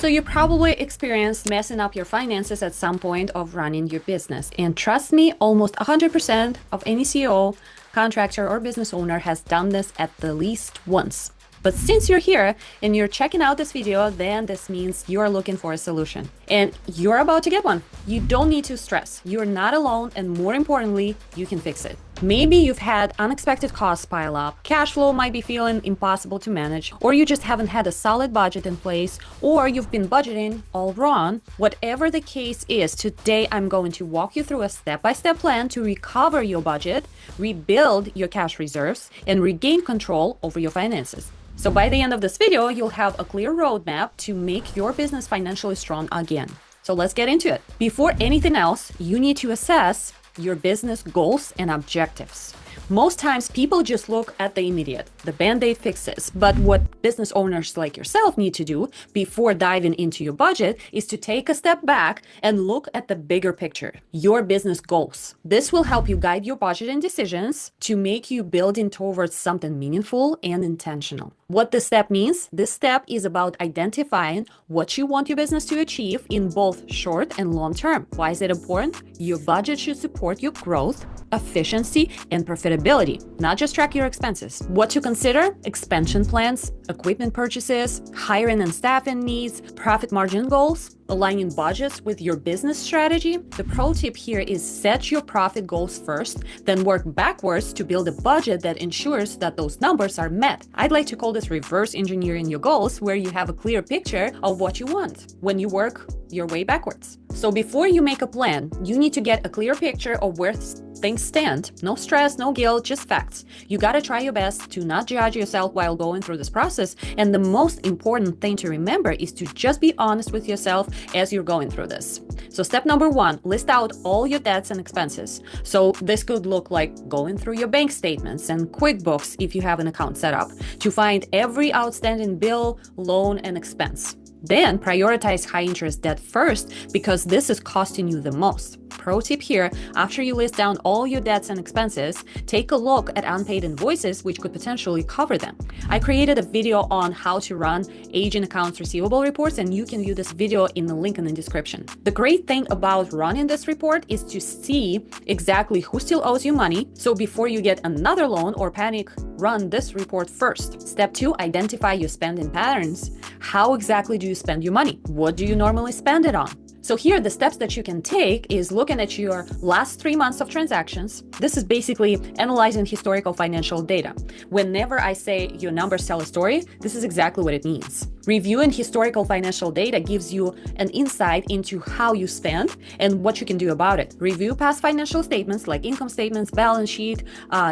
So you probably experienced messing up your finances at some point of running your business. And trust me, almost 100% of any CEO, contractor, or business owner has done this at the least once. But since you're here and you're checking out this video, then this means you're looking for a solution. And you're about to get one. You don't need to stress. You're not alone, and more importantly, you can fix it. Maybe you've had unexpected costs pile up, cash flow might be feeling impossible to manage, or you just haven't had a solid budget in place, or you've been budgeting all wrong. Whatever the case is, today I'm going to walk you through a step-by-step plan to recover your budget, rebuild your cash reserves, and regain control over your finances. So by the end of this video, you'll have a clear roadmap to make your business financially strong again. So let's get into it. Before anything else, you need to assess your business goals and objectives. Most times people just look at the immediate, the band-aid fixes. But what business owners like yourself need to do before diving into your budget is to take a step back and look at the bigger picture, your business goals. This will help you guide your budgeting decisions to make you building towards something meaningful and intentional. What this step means? This step is about identifying what you want your business to achieve in both short and long term. Why is it important? Your budget should support your growth, efficiency, and profitability, not just track your expenses. What to consider? Expansion plans, equipment purchases, hiring and staffing needs, profit margin goals, aligning budgets with your business strategy. The pro tip here is set your profit goals first, then work backwards to build a budget that ensures that those numbers are met. I'd like to call this reverse engineering your goals, where you have a clear picture of what you want when you work your way backwards. So before you make a plan, you need to get a clear picture of where things stand. No stress, no guilt, just facts. You gotta try your best to not judge yourself while going through this process. And the most important thing to remember is to just be honest with yourself as you're going through this. So step number one, list out all your debts and expenses. So this could look like going through your bank statements and QuickBooks if you have an account set up to find every outstanding bill, loan, and expense. Then prioritize high interest debt first because this is costing you the most. Pro tip here, after you list down all your debts and expenses, take a look at unpaid invoices which could potentially cover them. I created a video on how to run aging accounts receivable reports, and you can view this video in the link in the description. The great thing about running this report is to see exactly who still owes you money. So before you get another loan or panic, run this report first. Step two, identify your spending patterns. How exactly do you spend your money? What do you normally spend it on? So here, the steps that you can take is looking at your last 3 months of transactions. This is basically analyzing historical financial data. Whenever I say your numbers tell a story, this is exactly what it means. Reviewing historical financial data gives you an insight into how you spend and what you can do about it. Review past financial statements like income statements, balance sheet,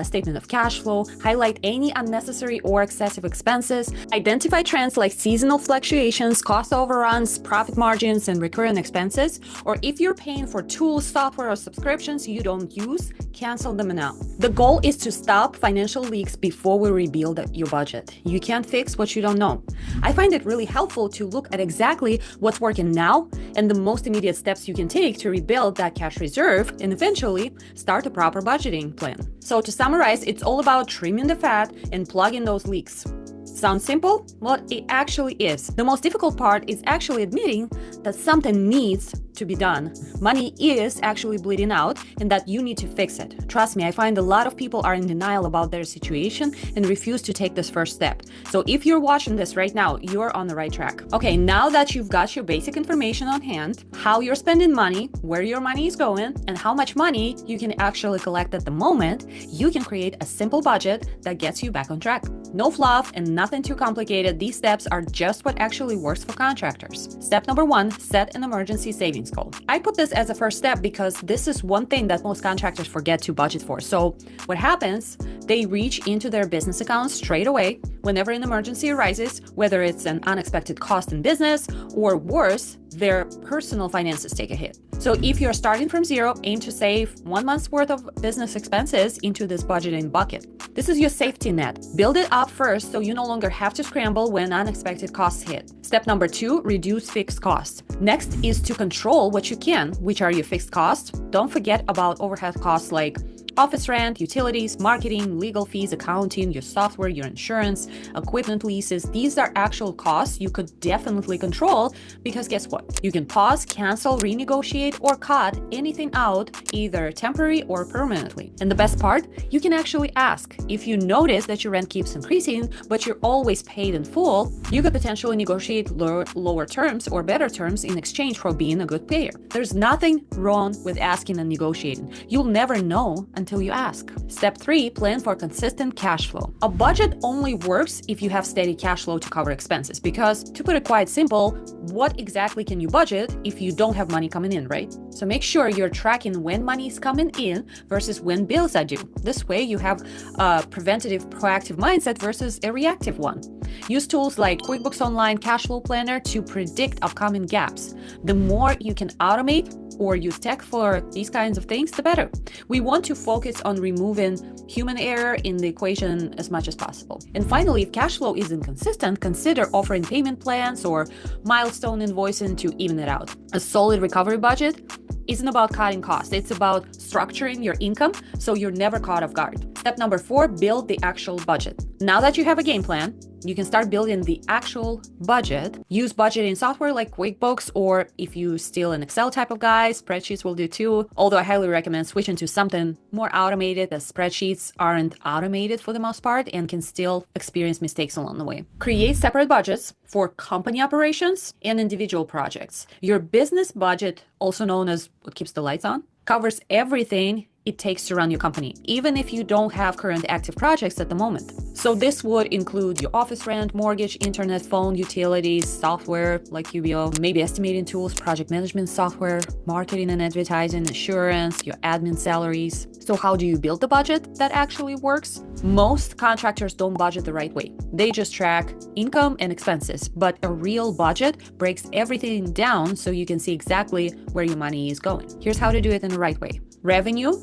statement of cash flow, highlight any unnecessary or excessive expenses, identify trends like seasonal fluctuations, cost overruns, profit margins, and recurring expenses. Or if you're paying for tools, software, or subscriptions you don't use, cancel them now. The goal is to stop financial leaks before we rebuild your budget. You can't fix what you don't know. I find it really helpful to look at exactly what's working now and the most immediate steps you can take to rebuild that cash reserve and eventually start a proper budgeting plan. So to summarize, it's all about trimming the fat and plugging those leaks. Sounds simple? Well, it actually is. The most difficult part is actually admitting that something needs to be done. Money is actually bleeding out and that you need to fix it. Trust me, I find a lot of people are in denial about their situation and refuse to take this first step. So if you're watching this right now, you're on the right track. Okay, now that you've got your basic information on hand, how you're spending money, where your money is going, and how much money you can actually collect at the moment, you can create a simple budget that gets you back on track. No fluff and nothing too complicated. These steps are just what actually works for contractors. Step number one, set an emergency savings goal. I put this as a first step because this is one thing that most contractors forget to budget for. So what happens, they reach into their business accounts straight away whenever an emergency arises, whether it's an unexpected cost in business or worse, their personal finances take a hit. So if you're starting from zero, aim to save 1 month's worth of business expenses into this budgeting bucket. This is your safety net. Build it up first so you no longer have to scramble when unexpected costs hit. Step number two, reduce fixed costs. Next is to control what you can, which are your fixed costs. Don't forget about overhead costs like Office rent, utilities, marketing, legal fees, accounting, your software, your insurance, equipment leases. These are actual costs you could definitely control because guess what? You can pause, cancel, renegotiate, or cut anything out, either temporary or permanently. And the best part, you can actually ask. If you notice that your rent keeps increasing, but you're always paid in full, you could potentially negotiate lower terms or better terms in exchange for being a good payer. There's nothing wrong with asking and negotiating. You'll never know until you ask. Step 3, plan for consistent cash flow. A budget only works if you have steady cash flow to cover expenses, because to put it quite simple, what exactly can you budget if you don't have money coming in, right? So make sure you're tracking when money is coming in versus when bills are due. This way you have a preventative, proactive mindset versus a reactive one. Use tools like QuickBooks Online Cash Flow Planner to predict upcoming gaps. The more you can automate or use tech for these kinds of things, the better. We want to focus on removing human error in the equation as much as possible. And finally, if cash flow is inconsistent, consider offering payment plans or milestone invoicing to even it out. A solid recovery budget isn't about cutting costs. It's about structuring your income so you're never caught off guard. Step number 4, build the actual budget. Now that you have a game plan, you can start building the actual budget. Use budgeting software like QuickBooks, or if you're still an Excel type of guy, spreadsheets will do too. Although I highly recommend switching to something more automated, as spreadsheets aren't automated for the most part and can still experience mistakes along the way. Create separate budgets for company operations and individual projects. Your business budget, also known as what keeps the lights on, covers everything it takes to run your company, even if you don't have current active projects at the moment. So this would include your office rent, mortgage, internet, phone, utilities, software like QBO, maybe estimating tools, project management software, marketing and advertising, insurance, your admin salaries. So how do you build the budget that actually works? Most contractors don't budget the right way. They just track income and expenses, but a real budget breaks everything down so you can see exactly where your money is going. Here's how to do it in the right way. Revenue.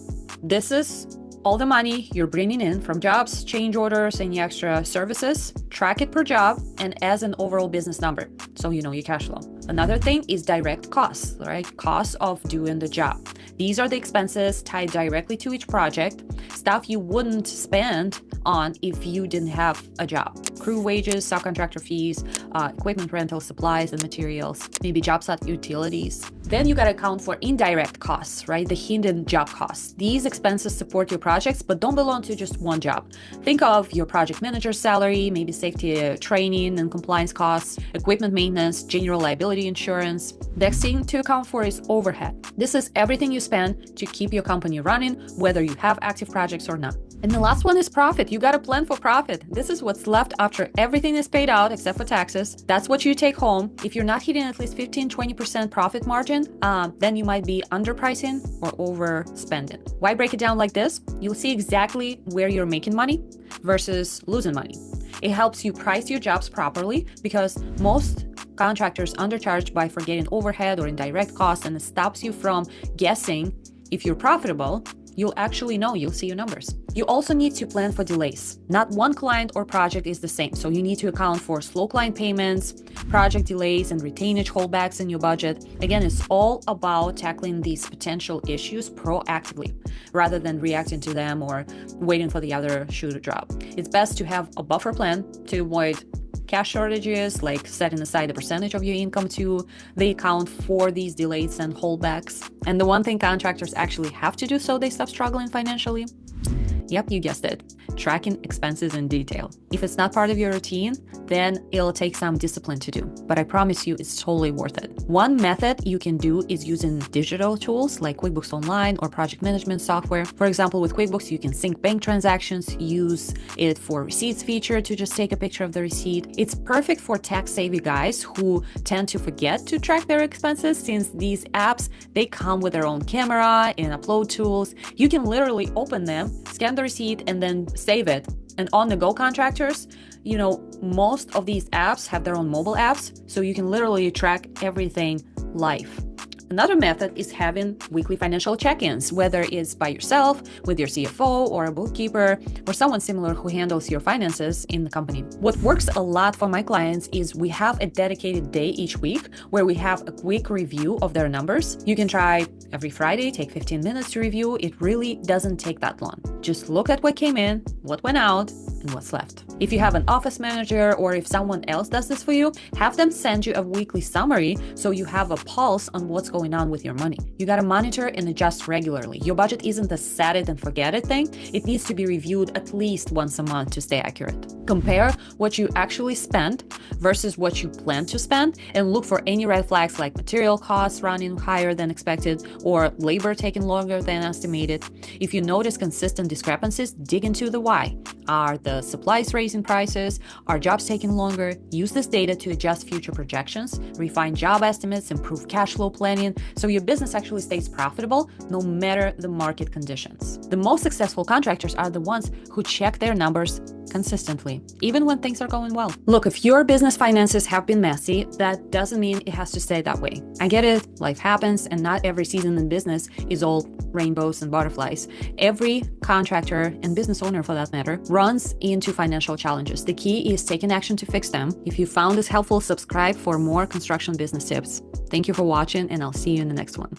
This is all the money you're bringing in from jobs, change orders, any extra services. Track it per job and as an overall business number, so you know your cash flow. Another thing is direct costs, right? Costs of doing the job. These are the expenses tied directly to each project, stuff you wouldn't spend on if you didn't have a job. Crew wages, subcontractor fees, equipment rental, supplies and materials, maybe job site utilities. Then you got to account for indirect costs, right? The hidden job costs. These expenses support your projects, but don't belong to just one job. Think of your project manager's salary, maybe safety training and compliance costs, equipment maintenance, general liability insurance. The next thing to account for is overhead. This is everything you spend to keep your company running, whether you have active projects or not. And the last one is profit. You got to plan for profit. This is what's left after everything is paid out except for taxes. That's what you take home. If you're not hitting at least 15-20% profit margin, then you might be underpricing or overspending. Why break it down like this? You'll see exactly where you're making money versus losing money. It helps you price your jobs properly because most contractors undercharge by forgetting overhead or indirect costs, and it stops you from guessing if you're profitable. You'll actually know, you'll see your numbers. You also need to plan for delays. Not one client or project is the same, so you need to account for slow client payments, project delays, and retainage holdbacks in your budget. Again, it's all about tackling these potential issues proactively, rather than reacting to them or waiting for the other shoe to drop. It's best to have a buffer plan to avoid cash shortages, like setting aside a percentage of your income to the account for these delays and holdbacks. And the one thing contractors actually have to do so they stop struggling financially? Yep, you guessed it. Tracking expenses in detail. If it's not part of your routine, then it'll take some discipline to do. But I promise you, it's totally worth it. One method you can do is using digital tools like QuickBooks Online or project management software. For example, with QuickBooks, you can sync bank transactions, use it for receipts feature to just take a picture of the receipt. It's perfect for tech-savvy guys who tend to forget to track their expenses, since these apps, they come with their own camera and upload tools. You can literally open them, scan the receipt, and then save it. And on the go contractors, most of these apps have their own mobile apps, so you can literally track everything live. Another method is having weekly financial check-ins, whether it's by yourself, with your CFO or a bookkeeper, or someone similar who handles your finances in the company. What works a lot for my clients is we have a dedicated day each week where we have a quick review of their numbers. You can try every Friday, take 15 minutes to review. It really doesn't take that long. Just look at what came in, what went out, and what's left. If you have an office manager or if someone else does this for you, have them send you a weekly summary so you have a pulse on what's going on with your money. You gotta monitor and adjust regularly. Your budget isn't a set it and forget it thing. It needs to be reviewed at least once a month to stay accurate. Compare what you actually spent versus what you plan to spend and look for any red flags like material costs running higher than expected or labor taking longer than estimated. If you notice consistent discrepancies, dig into the why. Are the supplies raising prices? Are jobs taking longer? Use this data to adjust future projections, refine job estimates, improve cash flow planning so your business actually stays profitable no matter the market conditions. The most successful contractors are the ones who check their numbers consistently, even when things are going well. Look, if your business finances have been messy, that doesn't mean it has to stay that way. I get it, life happens, and not every season in business is all rainbows and butterflies. Every contractor and business owner, for that matter, runs into financial challenges. The key is taking action to fix them. If you found this helpful, subscribe for more construction business tips. Thank you for watching, and I'll see you in the next one.